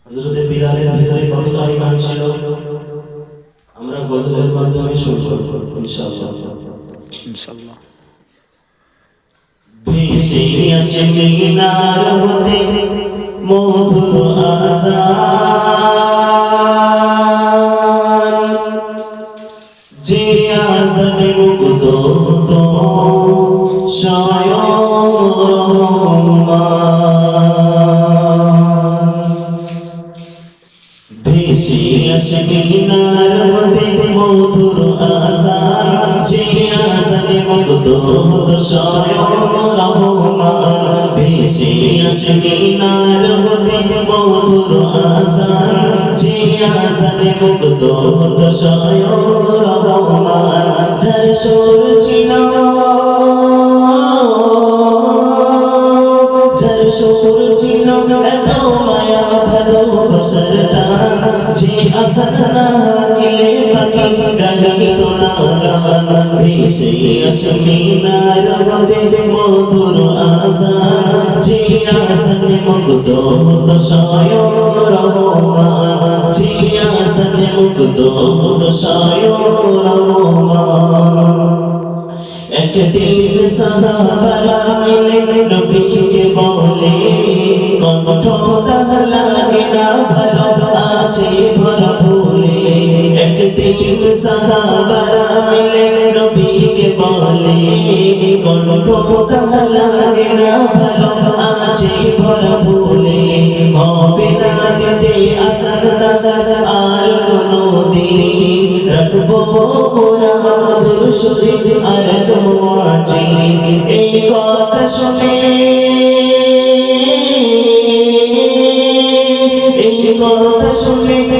হযরত বিলালের ভিতরে কতটা ঈমান ছিল আমরা গজলের মাধ্যমে শুনব ইনশাআল্লাহ। ভেসে আসে মিনার হতে মধুর আযান, যে আযানে মুগ্ধ হতো স্বয়ং রহমান। ভেসে আসে মিনার হতে মধুর আযান, যে আযানে মুগ্ধ হতো স্বয়ং রহমান। ভেসে আসে মিনার হতে মধুর আযান, যে আযানে মুগ্ধ হতো স্বয়ং রহমান। যার সুর ছিল এত মায়া ভালোবাসার টান, যে আযান না গেলে পাখি গাইত না গান। ভেসে আসে মিনার হতে মধুর আযান, যে আযানে মুগ্ধ হতো স্বয়ং রহমান। যে আযানে মুগ্ধ হতো স্বয়ং রহমান। একদিন সাহাবারা মিলে নবীকে বলে, কণ্ঠ তার লাগে না ভালো, আছে ভরা ফুলে। একদিন সাহাবারা মিলে নবীকে বলে, কণ্ঠ তার লাগে না ভালো, আছে ভরা ফুলে। হবে না দিতে আযান তাহার আর কোনো দিন, রাখবো মোরা মধুর সুরে আর এক মুআজ্জিন। এই কথা শুনে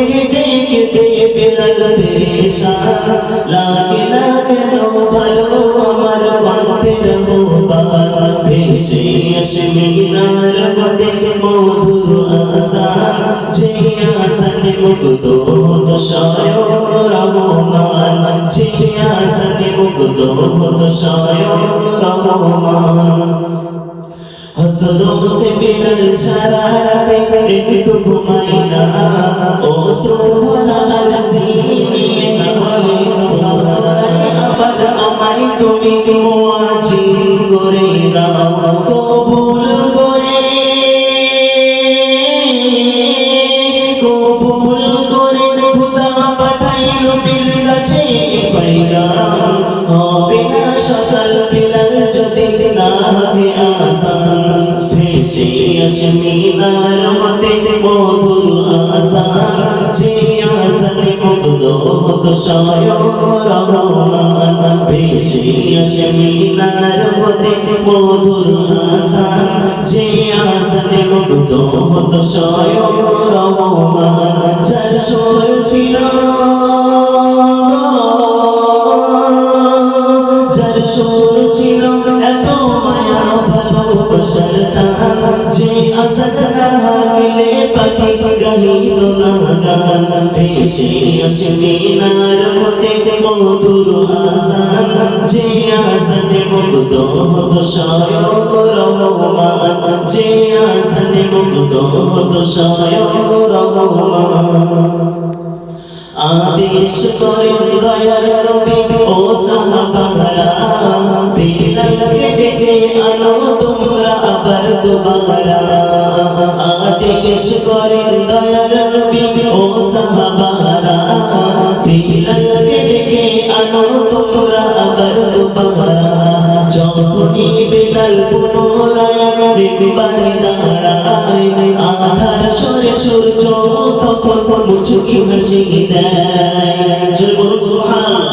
কেঁদে কেঁদে বিলাল পেরেশান। লাগে না কেন ভালো আমার কণ্ঠের আহ্বান। ভেসে আসে মিনার হতে মধুর আযান, যে আযানে মুগ্ধ হতো স্বয়ং রহমান। যে আযানে মুগ্ধ হতো স্বয়ং রহমান। হযরত বিলাল সারা রাতে একটু ঘুমাই না, অশ্রু ভরা আরজি নিয়ে বলে, আবার আমায় তুমি মুআজ্জিন করে দাও, কবুল করে খোদা পাঠাইলো নবীর কাছে পয়গাম। হবে না সকাল বিলাল যদি না গে আযান। ভেসে আসে মিনার হতে মধুর আযান, যে আযানে মুগ্ধ হতো স্বয়ং রহমান। ভেসে আসে মিনার হতে মধুর আযান, যে আযানে মুগ্ধ হতো স্বয়ং রহমান। যার সুর ছিল এত মায়া ভালোবাসার টান, যে আযান না গেলে পাখি গাইত না গান। ভেসে আসে মিনার হতে মধুর আযান, যে আযানে মুগ্ধ হতো স্বয়ং রহমান। যে আযানে মুগ্ধ হতো স্বয়ং রহমান। আদেশ করেন দয়ার নবী ও সাহাবারা, বিলালকে ডেকে আনো তোমরা আবার দুবারা। আদেশ করেন দয়ার নবী ও সাহাবারা, বিলালকে ডেকে আনো তোমরা আবার দুবারা। যখনই বিলাল পুনরায় মিম্বারে দাঁড়ায়, আধার সরে সূর্য তখন মুচকি হাসি দেয়। জয় বলুন সুবহানাল্লাহ।